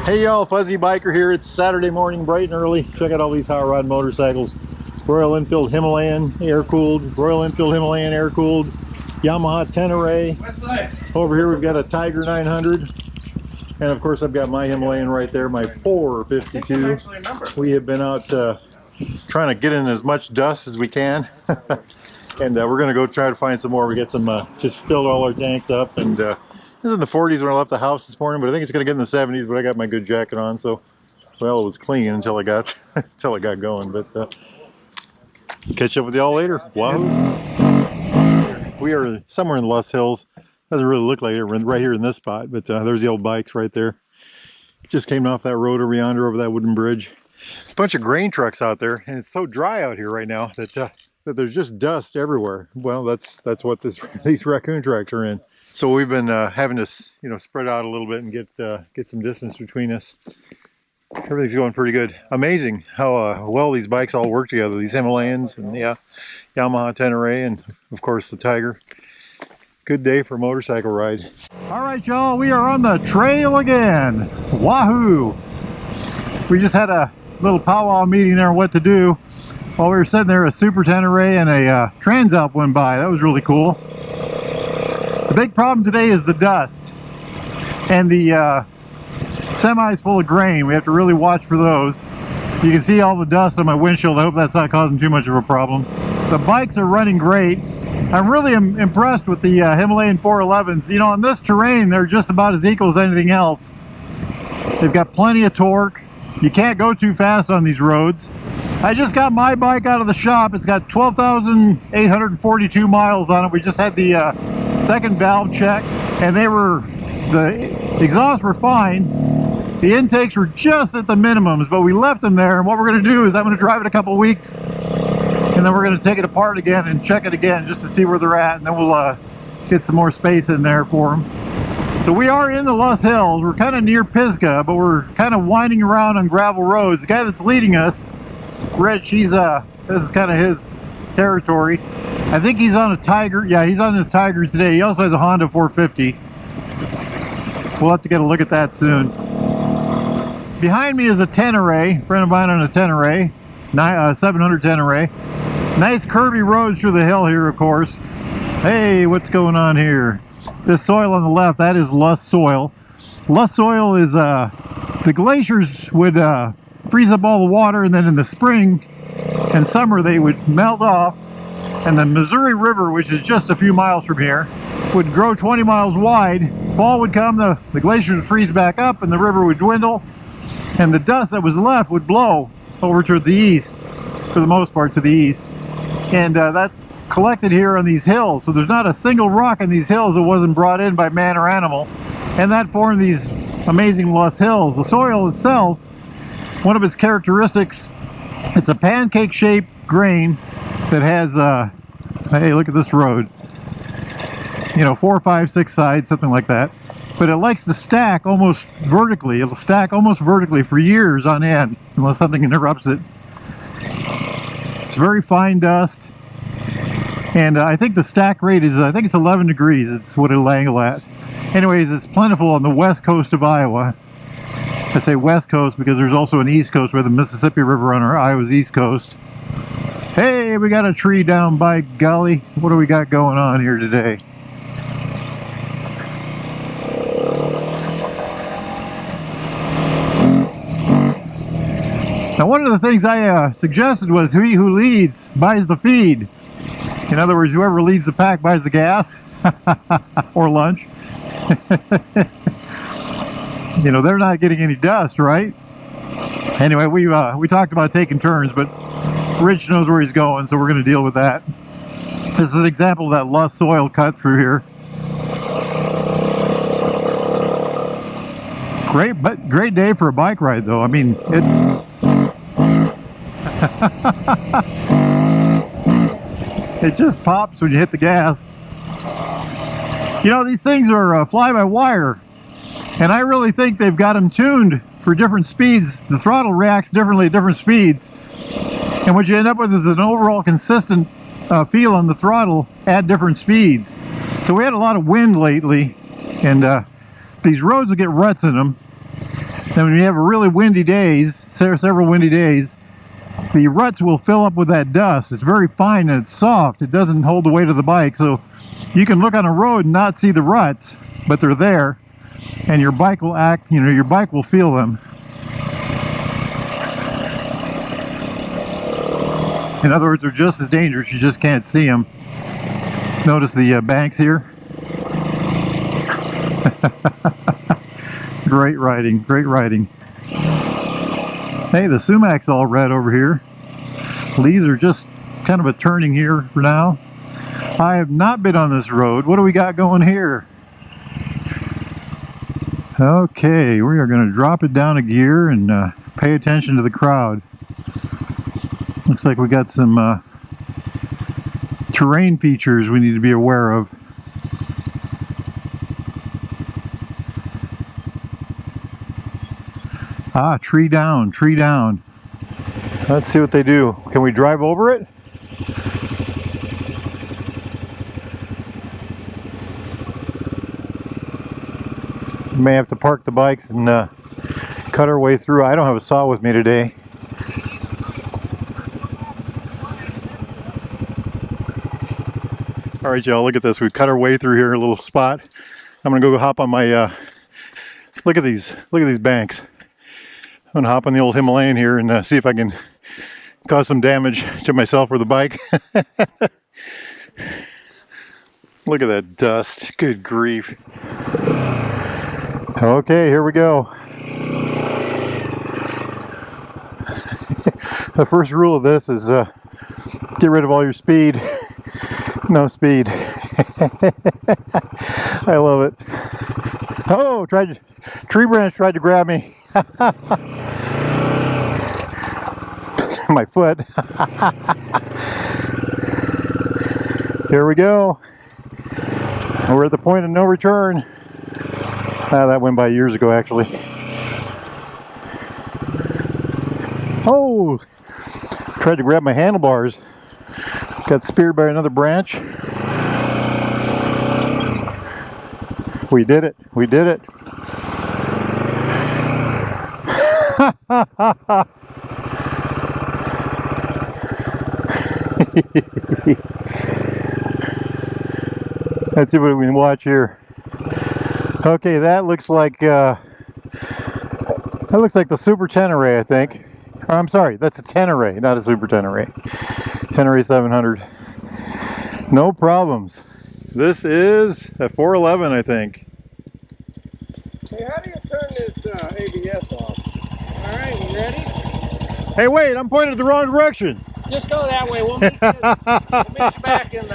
Hey y'all, Fuzzy Biker here. It's Saturday morning, bright and early. Check out all these hot rod motorcycles. Royal Enfield Himalayan air-cooled, Royal Enfield Himalayan air-cooled, Yamaha Tenere. Over here we've got a Tiger 900. And of course I've got my Himalayan right there, my 452. We have been out trying to get in as much dust as we can. And we're going to go try to find some more. We got some, just filled all our tanks up, and it was in the 40s when I left the house this morning, but I think it's going to get in the 70s, but I got my good jacket on, so, well, it was clean until I got, until I got going, but catch up with y'all later. Wahoo! We are somewhere in the Lost Hills. Doesn't really look like it right here in this spot, but there's the old bikes right there. Just came off that road over yonder, over that wooden bridge. A bunch of grain trucks out there, and it's so dry out here right now that that there's just dust everywhere. Well, that's what these raccoon tracks are in. So we've been having to, spread out a little bit and get some distance between us. Everything's going pretty good. Amazing how well these bikes all work together. These Himalayans and the Yamaha Tenere, and of course the Tiger. Good day for a motorcycle ride. All right, y'all, we are on the trail again. Wahoo! We just had a little powwow meeting there on what to do. While we were sitting there, a Super Tenere and a Transalp went by. That was really cool. The big problem today is the dust and the semi's full of grain. We have to really watch for those. You can see all the dust on my windshield. I hope that's not causing too much of a problem. The bikes are running great. I'm really impressed with the Himalayan 411s. You know, on this terrain, they're just about as equal as anything else. They've got plenty of torque. You can't go too fast on these roads. I just got my bike out of the shop. It's got 12,842 miles on it. We just had the second valve check, and the exhausts were fine. The intakes were just at the minimums, but we left them there. And what we're going to do is I'm going to drive it a couple weeks, and then we're going to take it apart again and check it again just to see where they're at, and then we'll get some more space in there for them. So we are in the Lost Hills. We're kind of near Pisgah, but we're kind of winding around on gravel roads. The guy that's leading us, Rich, this is kind of his territory. I think he's on a Tiger. Yeah, he's on his Tiger today. He also has a Honda 450. We'll have to get a look at that soon. Behind me is a Tenere, a friend of mine on a Tenere, 700 Tenere. Nice curvy roads through the hill here, of course. Hey, what's going on here? This soil on the left, that is loess soil. Loess soil is, the glaciers would freeze up all the water, and then in the spring and summer they would melt off, and the Missouri River, which is just a few miles from here, would grow 20 miles wide. Fall would come, the glaciers would freeze back up, and the river would dwindle, and the dust that was left would blow over to the east, for the most part to the east, and that collected here on these hills. So there's not a single rock in these hills that wasn't brought in by man or animal, and that formed these amazing Lost Hills. The soil itself, one of its characteristics, it's a pancake-shaped grain that has, hey, look at this road. 4, 5, 6 sides, something like that. But it likes to stack almost vertically. It'll stack almost vertically for years on end, unless something interrupts it. It's very fine dust. And I think the stack rate is, I think it's 11 degrees. It's what it'll angle at. Anyways, it's plentiful on the west coast of Iowa. I say west coast because there's also an east coast where the Mississippi River on our Iowa's east coast. Hey, we got a tree down by golly. What do we got going on here today? Now, one of the things I suggested was he who leads buys the feed. In other words, whoever leads the pack buys the gas or lunch. They're not getting any dust, right? Anyway, we talked about taking turns, but Rich knows where he's going, so we're going to deal with that. This is an example of that lost soil cut through here. Great day for a bike ride, though. I mean, it's it just pops when you hit the gas. These things are fly-by-wire. And I really think they've got them tuned for different speeds. The throttle reacts differently at different speeds. And what you end up with is an overall consistent feel on the throttle at different speeds. So we had a lot of wind lately, and these roads will get ruts in them. And when you have really windy days, several windy days, the ruts will fill up with that dust. It's very fine and it's soft. It doesn't hold the weight of the bike, so you can look on a road and not see the ruts, but they're there, and your bike will act, you know, your bike will feel them. In other words, they're just as dangerous, you just can't see them. Notice the banks here. Great riding, great riding. Hey, the sumac's all red over here. Leaves are just kind of a turning here for now. I have not been on this road. What do we got going here? Okay, we are going to drop it down a gear and pay attention to the crowd. Looks like we got some terrain features we need to be aware of. Ah, tree down, tree down. Let's see what they do. Can we drive over it? We may have to park the bikes and cut our way through. I don't have a saw with me today. All right, y'all, look at this. We've cut our way through here, a little spot. I'm gonna go hop on my, look at these banks. I'm gonna hop on the old Himalayan here and see if I can cause some damage to myself or the bike. Look at that dust, good grief. Okay, here we go. The first rule of this is get rid of all your speed. No speed. I love it. Oh, tree branch tried to grab me. My foot. Here we go. We're at the point of no return. That went by years ago, actually. Oh! Tried to grab my handlebars. Got speared by another branch. We did it. We did it. Let's see what we can watch here. Okay, that looks like the Super Tenere, I think. Oh, I'm sorry, that's a Tenere, not a Super Tenere. Tenere 700. No problems. This is a 411, I think. Hey, how do you turn this ABS off? All right, you ready? Hey, wait, I'm pointed the wrong direction. Just go that way. We'll meet you back in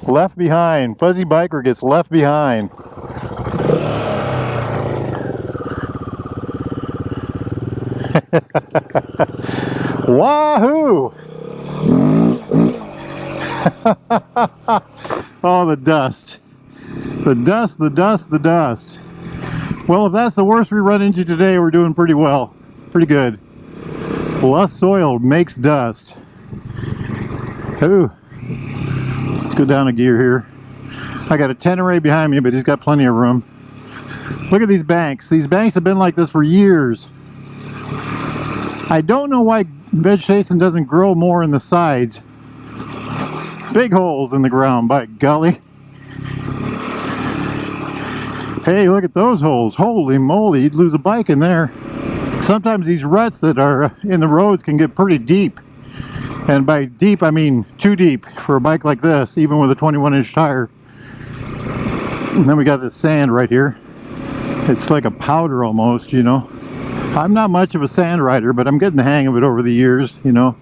Left behind. Fuzzy biker gets left behind. Wahoo! Oh, the dust. The dust, the dust, the dust. Well, if that's the worst we run into today, we're doing pretty well. Pretty good. Less soil makes dust. Ooh. Let's go down a gear here. I got a Tenere behind me, but he's got plenty of room. Look at these banks. These banks have been like this for years. I don't know why vegetation doesn't grow more in the sides. Big holes in the ground, by golly. Hey, look at those holes. Holy moly, you'd lose a bike in there. Sometimes these ruts that are in the roads can get pretty deep. And by deep, I mean too deep for a bike like this, even with a 21-inch tire. And then we got this sand right here. It's like a powder almost, you know. I'm not much of a sand rider, but I'm getting the hang of it over the years, you know.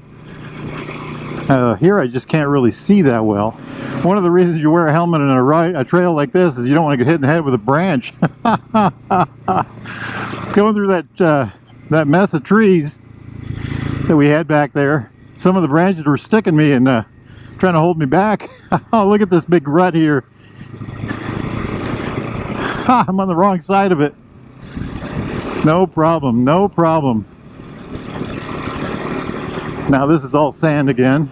Here I just can't really see that well. One of the reasons you wear a helmet in a trail like this is you don't want to get hit in the head with a branch. Going through that mess of trees that we had back there, some of the branches were sticking me and trying to hold me back. Oh, look at this big rut here. I'm on the wrong side of it. No problem, no problem. Now this is all sand again.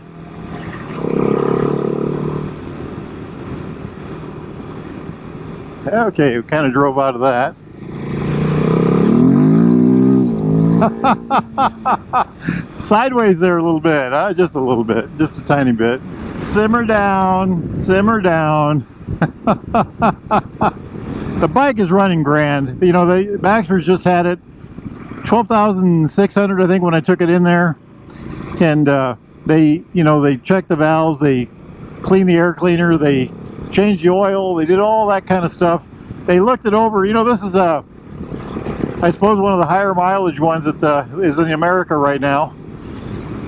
Okay, we kind of drove out of that. Sideways there a little bit, huh? Just a little bit, just a tiny bit. Simmer down, simmer down. The bike is running grand. You know, Baxter's just had it 12,600, I think, when I took it in there. And they checked the valves, they cleaned the air cleaner, they changed the oil, they did all that kind of stuff. They looked it over. You know, this is I suppose one of the higher mileage ones that is in America right now.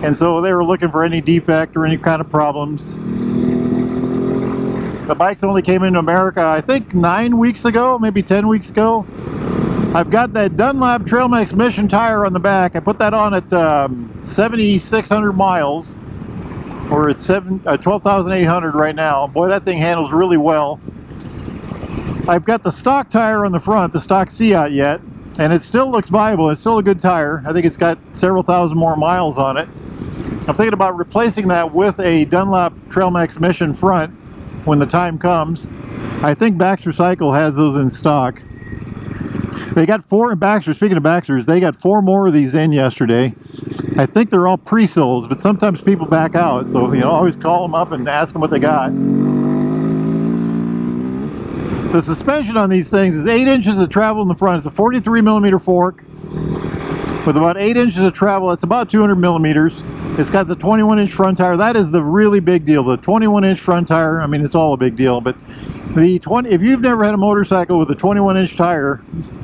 And so they were looking for any defect or any kind of problems. The bikes only came into America, I think, 9 weeks ago, maybe 10 weeks ago. I've got that Dunlop Trailmax Mission tire on the back. I put that on at 7,600 miles, or it's 12,800 right now. Boy, that thing handles really well. I've got the stock tire on the front, the stock Seat yet, and it still looks viable. It's still a good tire. I think it's got several thousand more miles on it. I'm thinking about replacing that with a Dunlop Trailmax Mission front when the time comes. I think Baxter Cycle has those in stock. They got 4 in Baxter. Speaking of Baxter's, they got 4 more of these in yesterday. I think they're all pre-solds, but sometimes people back out. So, you know, always call them up and ask them what they got. The suspension on these things is 8 inches of travel in the front. It's a 43 millimeter fork with about 8 inches of travel. It's about 200 millimeters. It's got the 21-inch front tire. That is the really big deal. The 21-inch front tire, I mean, it's all a big deal, but if you've never had a motorcycle with a 21-inch tire,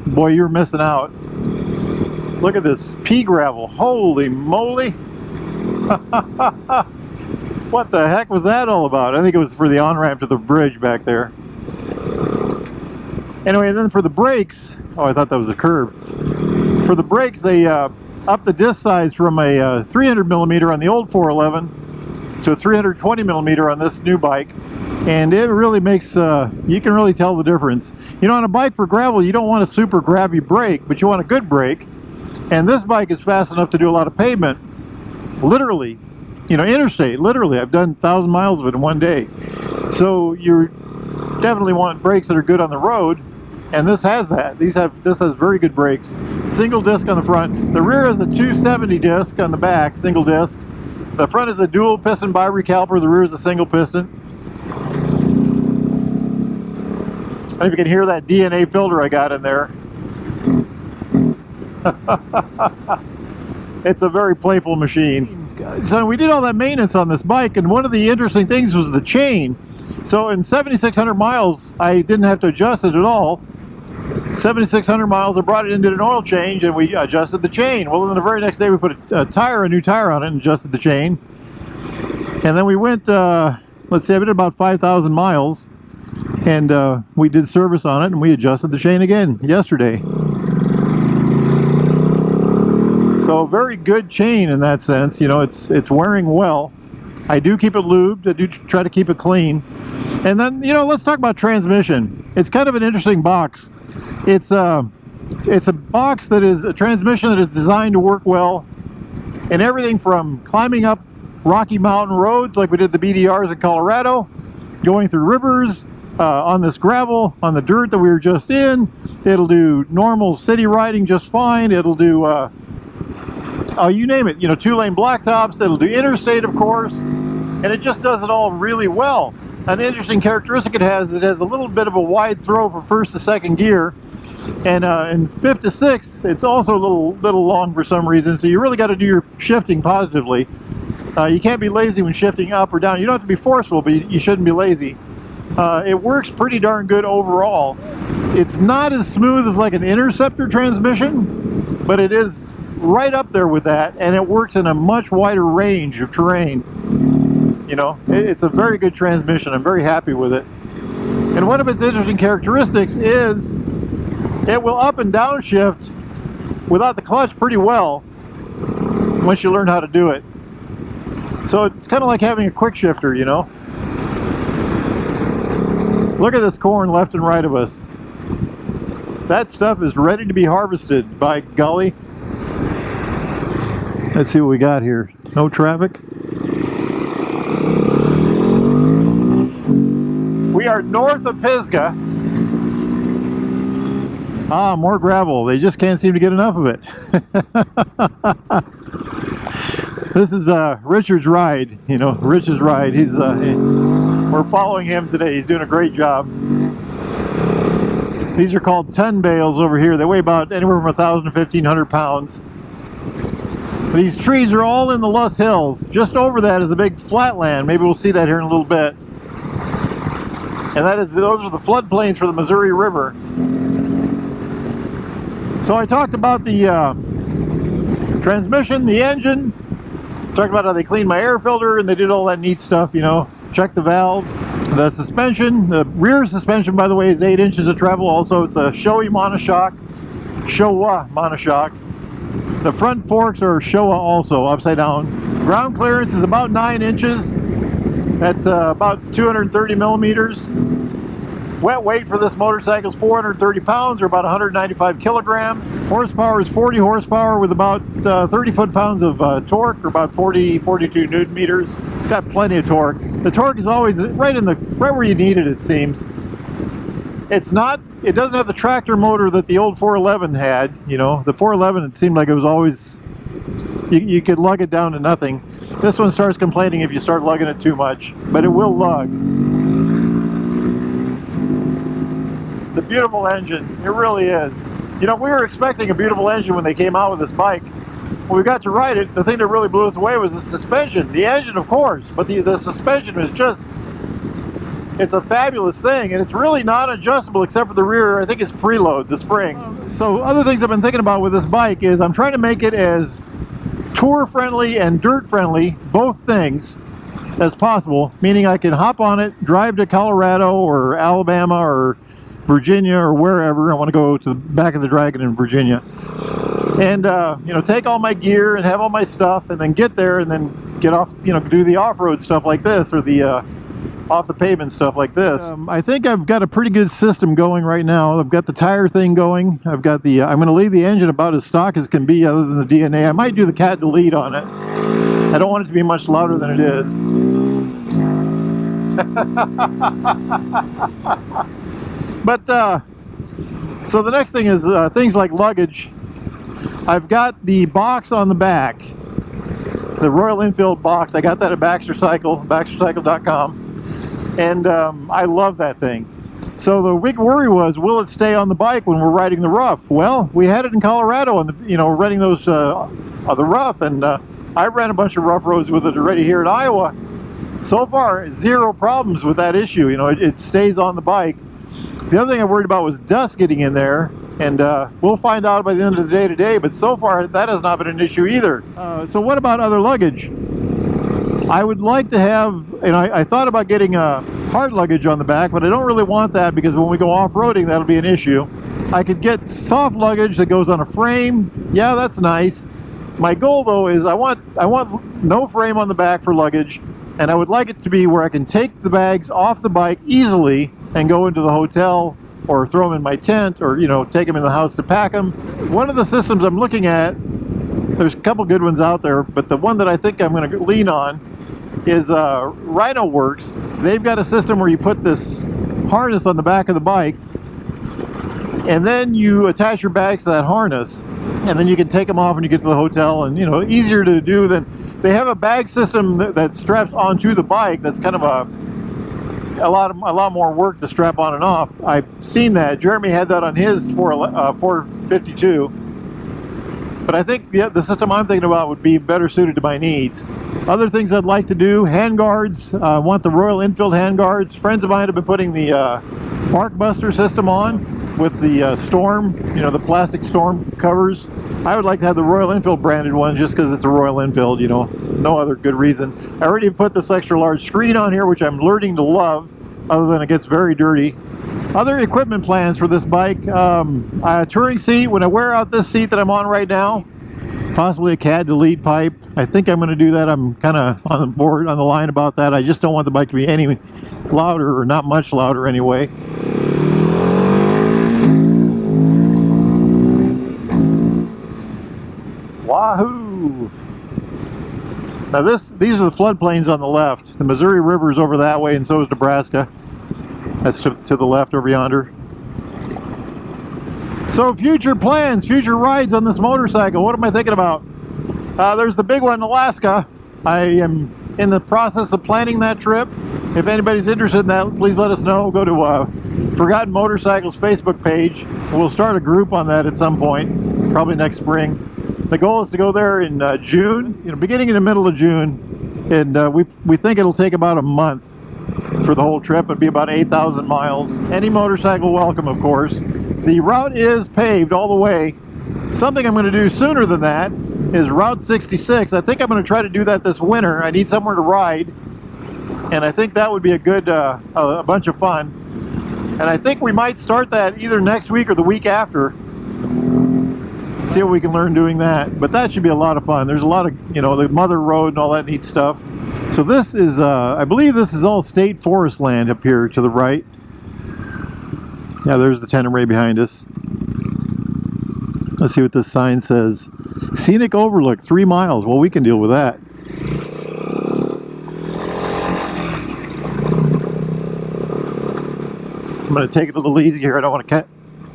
boy, you're missing out. Look at this pea gravel. Holy moly. What the heck was that all about? I think it was for the on-ramp to the bridge back there. Anyway, and then for the brakes, oh, I thought that was a curve. For the brakes, they upped the disc size from a 300 millimeter on the old 411 to a 320 millimeter on this new bike. And it really makes, you can really tell the difference. You know, on a bike for gravel, you don't want a super grabby brake, but you want a good brake. And this bike is fast enough to do a lot of pavement. Literally, you know, interstate, literally. I've done 1,000 miles of it in one day. So you definitely want brakes that are good on the road. And this has that. This has very good brakes. Single disc on the front. The rear is a 270 disc on the back, single disc. The front is a dual piston bi-recaliper. The rear is a single piston. I don't know if you can hear that DNA filter I got in there. It's a very playful machine. So we did all that maintenance on this bike, and one of the interesting things was the chain. So in 7,600 miles, I didn't have to adjust it at all. 7,600 miles, I brought it in, did an oil change, and we adjusted the chain. Well, then the very next day we put a new tire on it and adjusted the chain. And then we went, let's see, I did about 5,000 miles, and we did service on it, and we adjusted the chain again yesterday. So very good chain in that sense. You know, it's wearing well. I do keep it lubed. I do try to keep it clean. And then, you know, let's talk about transmission. It's kind of an interesting box. It's a box that is a transmission that is designed to work well in everything from climbing up Rocky Mountain roads like we did the BDRs in Colorado, going through rivers, on this gravel, on the dirt that we were just in. It'll do normal city riding just fine. It'll do you name it, you know, 2-lane blacktops. It'll do interstate, of course, and it just does it all really well. An interesting characteristic it has a little bit of a wide throw from first to second gear, and in fifth to sixth, it's also a little long for some reason. So you really got to do your shifting positively. You can't be lazy when shifting up or down. You don't have to be forceful, but you shouldn't be lazy. It works pretty darn good overall. It's not as smooth as like an Interceptor transmission, but it is right up there with that, and it works in a much wider range of terrain. You know, it's a very good transmission. I'm very happy with it. And one of its interesting characteristics is it will up and downshift without the clutch pretty well once you learn how to do it. So it's kind of like having a quick shifter, you know. Look at this corn left and right of us. That stuff is ready to be harvested, by golly. Let's see what we got here. No traffic. We are north of Pisgah. Ah, more gravel. They just can't seem to get enough of it. This is Richard's ride, you know, Rich's ride. We're following him today. He's doing a great job. These are called 10 bales over here. They weigh about anywhere from 1,000 to 1,500 pounds. These trees are all in the Luss Hills. Just over that is a big flatland. Maybe we'll see that here in a little bit. And those are the floodplains for the Missouri River. So I talked about the transmission, the engine. Talked about how they cleaned my air filter and they did all that neat stuff, you know. Check the valves. The suspension, the rear suspension, by the way, is 8 inches of travel. Also, it's a Showa monoshock. The front forks are Showa also, upside down. Ground clearance is about 9 inches. That's about 230 millimeters. Wet weight for this motorcycle is 430 pounds, or about 195 kilograms. Horsepower is 40 horsepower with about 30 foot-pounds of torque, or about 42 newton meters. It's got plenty of torque. The torque is always right where you need it, it seems. It doesn't have the tractor motor that the old 411 had. You know, the 411, it seemed like it was always, you could lug it down to nothing. This one starts complaining if you start lugging it too much, but it will lug. It's a beautiful engine. It really is. You know, we were expecting a beautiful engine when they came out with this bike. When we got to ride it, the thing that really blew us away was the suspension. The engine, of course, but the suspension was just, it's a fabulous thing, and it's really not adjustable except for the rear. I think it's preload, the spring. So other things I've been thinking about with this bike is I'm trying to make it as tour friendly and dirt friendly, both things, as possible, meaning I can hop on it, drive to Colorado or Alabama or Virginia or wherever. I want to go to the back of the Dragon in Virginia, and you know, take all my gear and have all my stuff, and then get there and then get off, you know, do the off-road stuff like this, or the off the pavement stuff like this. I think I've got a pretty good system going right now. I've got the tire thing going. I've got the I'm going to leave the engine about as stock as can be, other than the DNA. I might do the cat delete on it. I don't want it to be much louder than it is. But so the next thing is things like luggage. I've got the box on the back, the Royal Enfield box. I got that at baxtercycle.com. And I love that thing. So the big worry was, will it stay on the bike when we're riding the rough? Well, we had it in Colorado, and you know, renting those the rough, and I ran a bunch of rough roads with it already here in Iowa. So far, zero problems with that issue. You know, it stays on the bike. The other thing I worried about was dust getting in there, and we'll find out by the end of the day today. But so far, that has not been an issue either. So what about other luggage? I would like to have, and I thought about getting hard luggage on the back, but I don't really want that because when we go off-roading, that'll be an issue. I could get soft luggage that goes on a frame. Yeah, that's nice. My goal, though, is I want no frame on the back for luggage, and I would like it to be where I can take the bags off the bike easily and go into the hotel, or throw them in my tent, or, you know, take them in the house to pack them. One of the systems I'm looking at, there's a couple good ones out there, but the one that I think I'm going to lean on is Rhino Works. They've got a system where you put this harness on the back of the bike, and then you attach your bags to that harness, and then you can take them off when you get to the hotel. And, you know, easier to do than, they have a bag system that straps onto the bike. That's kind of a lot more work to strap on and off. I've seen that. Jeremy had that on his 452. But I think the system I'm thinking about would be better suited to my needs. Other things I'd like to do, handguards. I want the Royal Enfield handguards. Friends of mine have been putting the Arc Buster system on with the Storm, you know, the plastic Storm covers. I would like to have the Royal Enfield branded ones just because it's a Royal Enfield, you know, no other good reason. I already put this extra large screen on here, which I'm learning to love, other than it gets very dirty. Other equipment plans for this bike, a touring seat. When I wear out this seat that I'm on right now, possibly a cat delete pipe. I think I'm going to do that. I'm kind of on the line about that. I just don't want the bike to be any louder, or not much louder anyway. Wahoo! Now these are the floodplains on the left. The Missouri River is over that way, and so is Nebraska. That's to the left over yonder. So future plans, future rides on this motorcycle. What am I thinking about? There's the big one in Alaska. I am in the process of planning that trip. If anybody's interested in that, please let us know. Go to Forgotten Motorcycles Facebook page. We'll start a group on that at some point, probably next spring. The goal is to go there in June, beginning in the middle of June, and we think it'll take about a month for the whole trip. It'd be about 8,000 miles. Any motorcycle welcome, of course. The route is paved all the way. Something I'm going to do sooner than that is Route 66. I think I'm going to try to do that this winter. I need somewhere to ride, and I think that would be a good a bunch of fun. And I think we might start that either next week or the week after. See what we can learn doing that. But that should be a lot of fun. There's a lot of, the Mother Road and all that neat stuff. So this is, I believe this is all state forest land up here to the right. Yeah, there's the Tenere behind us. Let's see what this sign says. Scenic overlook, 3 miles. Well, we can deal with that. I'm going to take it a little easier. I don't want to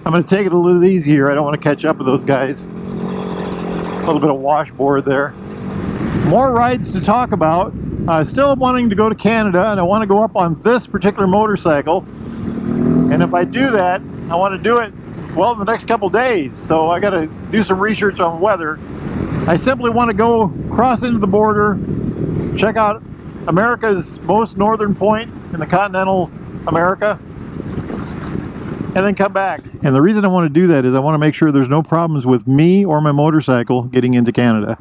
I'm going to take it a little easier. I don't want to catch up with those guys. A little bit of washboard there. More rides to talk about. Still wanting to go to Canada, and I want to go up on this particular motorcycle. And if I do that, I want to do it, well, in the next couple days. So I got to do some research on weather. I simply want to go cross into the border, check out America's most northern point in the continental America, and then come back. And the reason I want to do that is I want to make sure there's no problems with me or my motorcycle getting into Canada.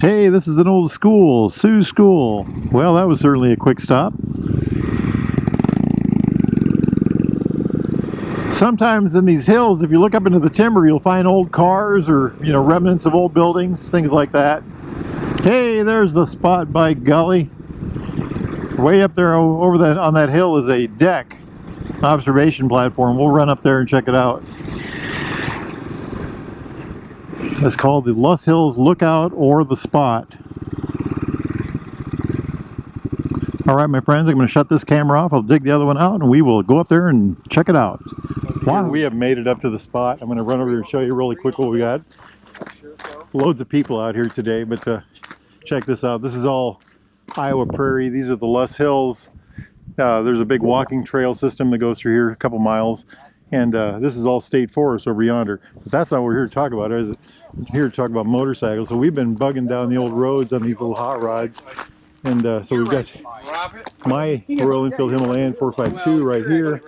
Hey, this is an old school, Sue's School. Well, that was certainly a quick stop. Sometimes in these hills, if you look up into the timber, you'll find old cars or, remnants of old buildings, things like that. Hey, there's the spot, by golly. Way up there over on that hill is a deck, observation platform. We'll run up there and check it out. It's called the Loess Hills Lookout or the Spot. All right, my friends, I'm going to shut this camera off. I'll dig the other one out, and we will go up there and check it out. Wow, we have made it up to the spot. I'm going to run over here and show you really quick what we got. Loads of people out here today, but check this out. This is all Iowa prairie. These are the Loess Hills. There's a big walking trail system that goes through here a couple miles, and this is all state forest over yonder. But that's not what we're here to talk about, is it? We're here to talk about motorcycles. So we've been bugging down the old roads on these little hot rods, and so we've got my Royal Enfield Himalayan 452 right here.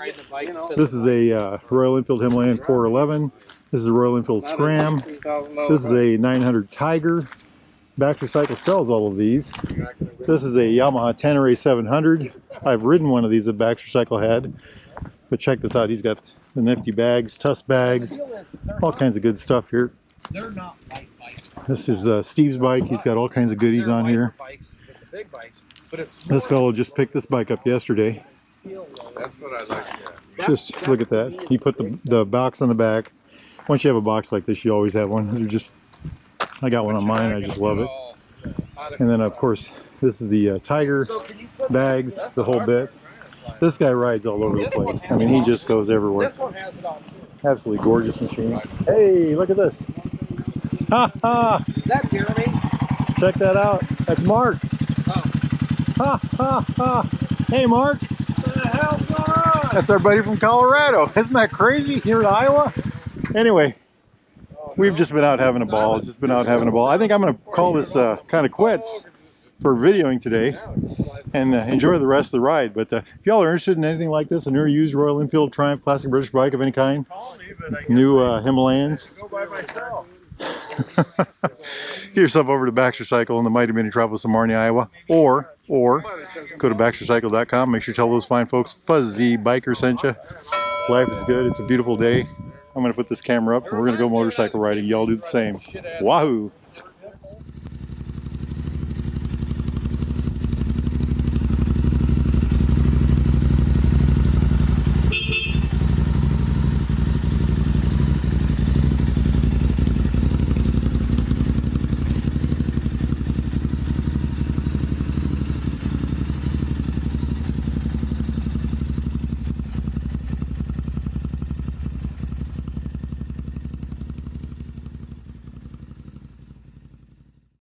This is a Royal Enfield Himalayan 411. This is a Royal Enfield Scram. This is a 900 Tiger. Baxter Cycle sells all of these. This is a Yamaha Tenere 700. I've ridden one of these that Baxter Cycle had. But check this out. He's got the nifty bags, Tuss bags, all kinds of good stuff here. This is Steve's bike. He's got all kinds of goodies on here. This fellow just picked this bike up yesterday. That's what I like. Just look at that. He put the box on the back. Once you have a box like this, you always have one. They're just, I got one on mine. I just love it. And then, of course, this is the Tiger bags, the whole bit. This guy rides all over the place. I mean, he just goes everywhere. Absolutely gorgeous machine. Hey, look at this. Ha ha! Is that Jeremy? Check that out. That's Mark. Oh. Ha ha ha! Hey, Mark. What the hell's going on? That's our buddy from Colorado. Isn't that crazy? Here in Iowa? Anyway, we've just been out having a ball. I think I'm going to call this kind of quits for videoing today and enjoy the rest of the ride. But if y'all are interested in anything like this, a new used Royal Enfield Triumph Classic British bike of any kind, new Himalayans, get yourself over to Baxter Cycle in the mighty Minneapolis of Marnie, Iowa, or go to baxtercycle.com. Make sure you tell those fine folks Fuzzy Biker sent you. Life is good. It's a beautiful day. I'm going to put this camera up and we're going to go motorcycle riding. Y'all do the same. Wahoo!